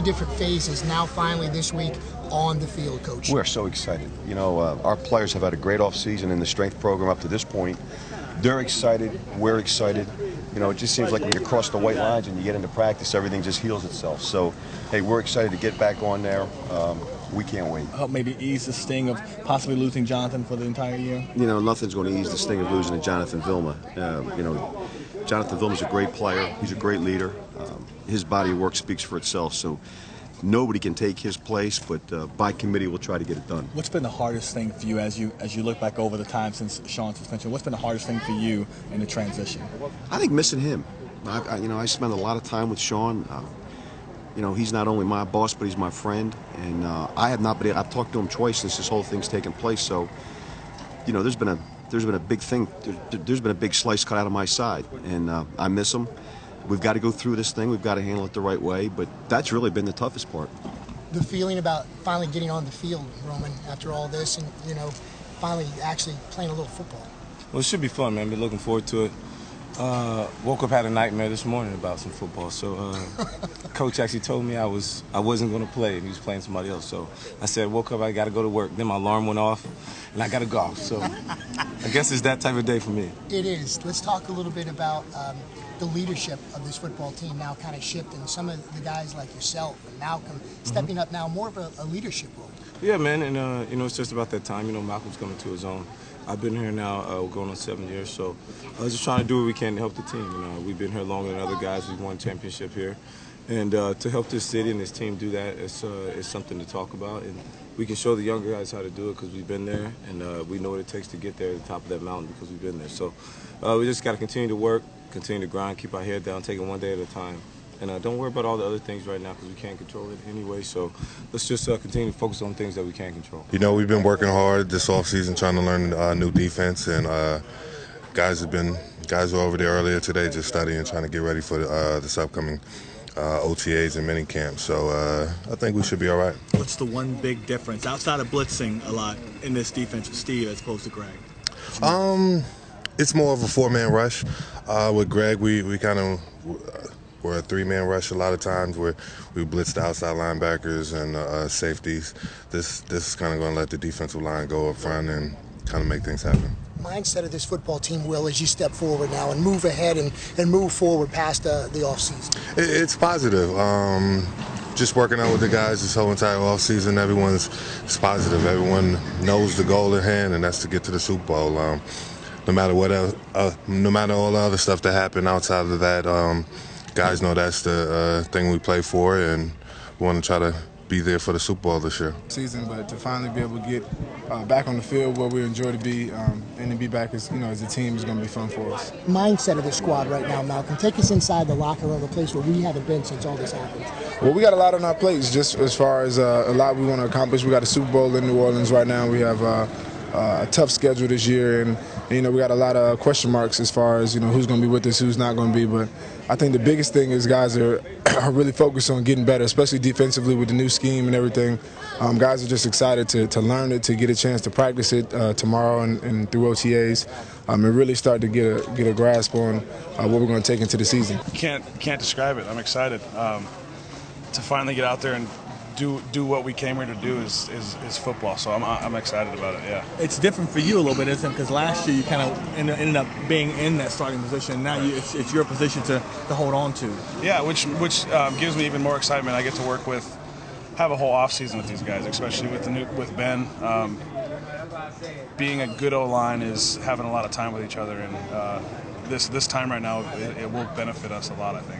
Different phases now finally this week on the field, Coach. We're so excited. You know, our players have had a great offseason in the strength program up to this point. They're excited. We're excited. You know, it just seems like when you cross the white lines and you get into practice, everything just heals itself. So, hey, we're excited to get back on there. We can't wait. Help maybe ease the sting of possibly losing Jonathan for the entire year? You know, nothing's going to ease the sting of losing to Jonathan Vilma. You know, Jonathan Vilma's a great player. He's a great leader. His body of work speaks for itself. So nobody can take his place, but by committee we'll try to get it done. What's been the hardest thing for you as you look back over the time since Sean's suspension? What's been the hardest thing for you in the transition? I think missing him. You know, I spent a lot of time with Sean. You know, he's not only my boss, but he's my friend. And I've talked to him twice since this whole thing's taken place. So, you know, there's been a big thing. There's been a big slice cut out of my side, and I miss him. We've got to go through this thing. We've got to handle it the right way. But that's really been the toughest part. The feeling about finally getting on the field, Roman, after all this, and you know, finally actually playing a little football. Well, it should be fun, man. Been looking forward to it. Woke up, had a nightmare this morning about some football. So coach actually told me I wasn't going to play and he was playing somebody else. So I said, woke up, I got to go to work. Then my alarm went off and I got to go off. So I guess it's that type of day for me. It is. Let's talk a little bit about the leadership of this football team now kind of shifting. Some of the guys like yourself and Malcolm stepping up now, more of a leadership role. Yeah, man, and you know, it's just about that time. You know, Malcolm's coming to his own. I've been here now going on 7 years, so I was just trying to do what we can to help the team. You know, we've been here longer than other guys. We've won championship here, and to help this city and this team do that is something to talk about. And we can show the younger guys how to do it because we've been there, and we know what it takes to get there at the top of that mountain because we've been there. So we just got to continue to work, continue to grind, keep our head down, take it one day at a time. And don't worry about all the other things right now because we can't control it anyway. So let's just continue to focus on things that we can control. You know, we've been working hard this offseason trying to learn new defense, and guys were over there earlier today just studying, trying to get ready for this upcoming OTAs and minicamp. So I think we should be all right. What's the one big difference outside of blitzing a lot in this defense with Steve as opposed to Greg? It's more of a four-man rush. With Greg, we kind of we're a three-man rush a lot of times where we blitz the outside linebackers and safeties. This is kind of going to let the defensive line go up front and kind of make things happen. Mindset of this football team, Will, as you step forward now and move ahead and move forward past the offseason? It's positive. Just working out with the guys this whole entire offseason, everyone's positive. Everyone knows the goal at hand, and that's to get to the Super Bowl. No matter what else, no matter all the other stuff that happened outside of that, guys know that's the thing we play for, and we want to try to be there for the Super Bowl this year. But to finally be able to get back on the field where we enjoy to be, and to be back as a team is going to be fun for us. Mindset of the squad right now, Malcolm. Take us inside the locker room, a place where we haven't been since all this happened. Well, we got a lot on our plates, just as far as a lot we want to accomplish. We got a Super Bowl in New Orleans right now. We have a tough schedule this year, and we got a lot of question marks as far as who's going to be with us, who's not going to be. But I think the biggest thing is guys are really focused on getting better, especially defensively with the new scheme and everything. Guys are just excited to learn it, to get a chance to practice it tomorrow and through OTAs, and really start to get a grasp on what we're going to take into the season. Can't describe it. I'm excited to finally get out there and do what we came here to do is football. So I'm excited about it. Yeah. It's different for you a little bit, isn't it? Because last year you kind of ended up being in that starting position. Now it's your position to hold on to. Yeah, which gives me even more excitement. I get to have a whole off season with these guys, especially with Ben. Being a good O-line is having a lot of time with each other, and this time right now it will benefit us a lot, I think.